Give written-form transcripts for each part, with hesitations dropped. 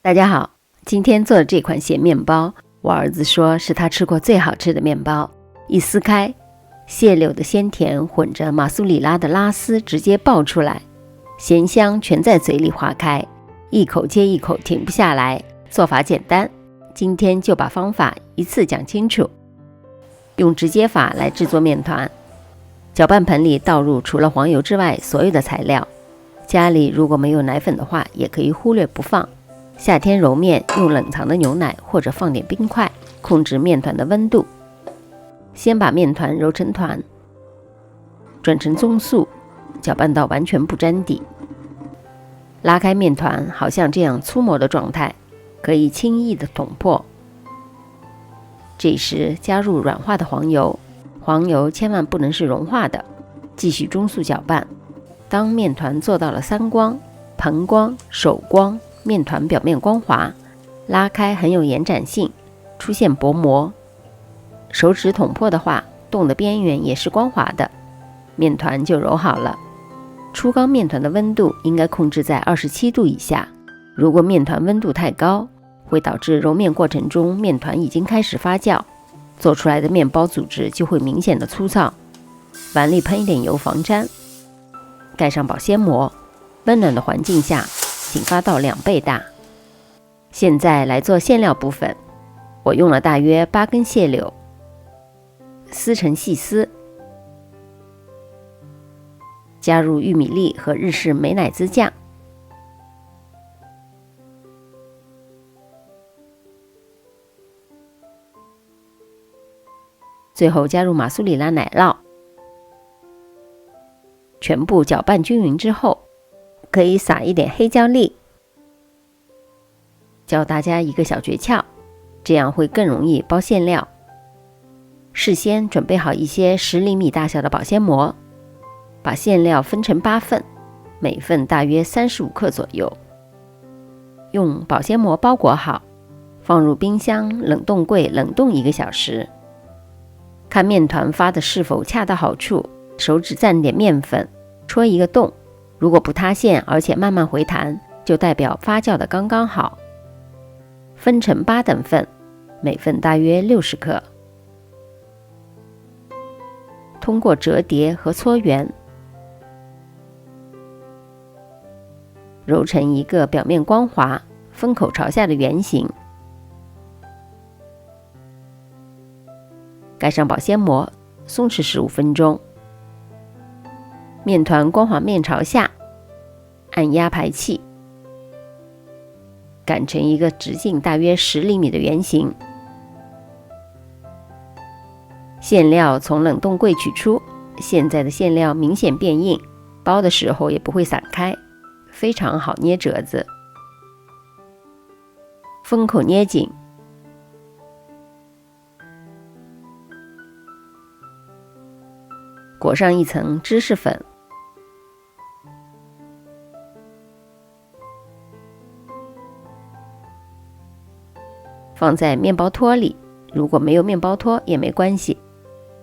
大家好，今天做的这款咸面包，我儿子说是他吃过最好吃的面包。一撕开，蟹柳的鲜甜混着马苏里拉的拉丝直接爆出来，咸香全在嘴里化开，一口接一口停不下来。做法简单，今天就把方法一次讲清楚。用直接法来制作面团，搅拌盆里倒入除了黄油之外所有的材料。家里如果没有奶粉的话，也可以忽略不放。夏天揉面用冷藏的牛奶或者放点冰块，控制面团的温度。先把面团揉成团，转成棕素，搅拌到完全不沾底。拉开面团，好像这样粗磨的状态，可以轻易的捅破。这时加入软化的黄油，黄油千万不能是融化的。继续中速搅拌，当面团做到了3光、盆光、手光，面团表面光滑，拉开很有延展性，出现薄膜。手指捅破的话，洞的边缘也是光滑的，面团就揉好了。初缸面团的温度应该控制在27度以下，如果面团温度太高，会导致揉面过程中面团已经开始发酵，做出来的面包组织就会明显的粗糙。碗里喷一点油防粘，盖上保鲜膜，温暖的环境下请发到2倍大。现在来做馅料部分，我用了大约8根蟹柳，撕成细丝，加入玉米粒和日式美乃滋酱，最后加入马苏里拉奶酪，全部搅拌均匀之后，可以撒一点黑椒粒。教大家一个小诀窍，这样会更容易包馅料。事先准备好一些10厘米大小的保鲜膜，把馅料分成8份，每份大约35克左右。用保鲜膜包裹好，放入冰箱冷冻柜冷冻1个小时。看面团发的是否恰到好处，手指蘸点面粉，戳一个洞，如果不塌陷而且慢慢回弹，就代表发酵的刚刚好。分成8等份，每份大约60克。通过折叠和搓圆，揉成一个表面光滑、封口朝下的圆形。盖上保鲜膜，松弛15分钟。面团光滑面朝下，按压排气，擀成一个直径大约10厘米的圆形。馅料从冷冻柜取出，现在的馅料明显变硬，包的时候也不会散开，非常好捏褶子。封口捏紧，裹上一层芝士粉，放在面包托里，如果没有面包托也没关系。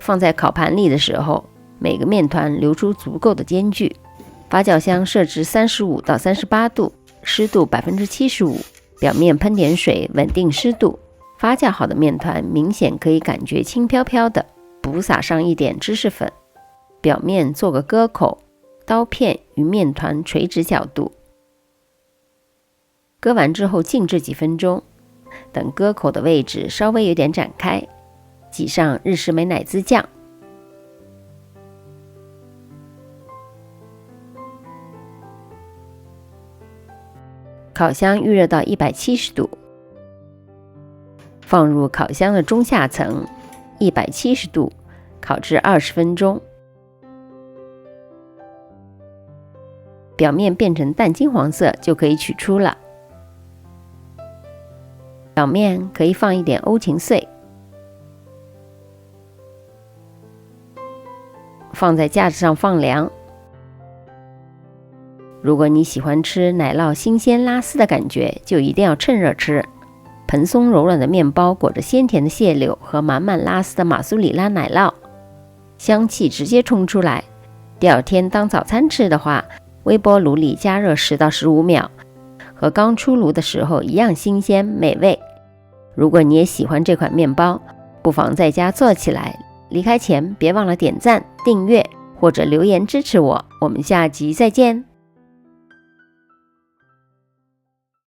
放在烤盘里的时候，每个面团留出足够的间距。发酵箱设置35到38度，湿度75%，表面喷点水稳定湿度。发酵好的面团明显可以感觉轻飘飘的，补撒上一点芝士粉，表面做个割口，刀片与面团垂直角度。割完之后静置几分钟，等割口的位置稍微有点展开，挤上日式美乃滋酱。烤箱预热到170度，放入烤箱的中下层，170度烤至20分钟。表面变成淡金黄色就可以取出了。表面可以放一点欧芹碎，放在架子上放凉。如果你喜欢吃奶酪新鲜拉丝的感觉，就一定要趁热吃。蓬松柔软的面包裹着鲜甜的蟹柳和满满拉丝的马苏里拉奶酪，香气直接冲出来。第二天当早餐吃的话，微波炉里加热10到15秒，和和刚出炉的时候一样新鲜美味。如果你也喜欢这款面包，不妨在家做起来。离开前别忘了点赞、订阅或者留言支持我。我们下集再见。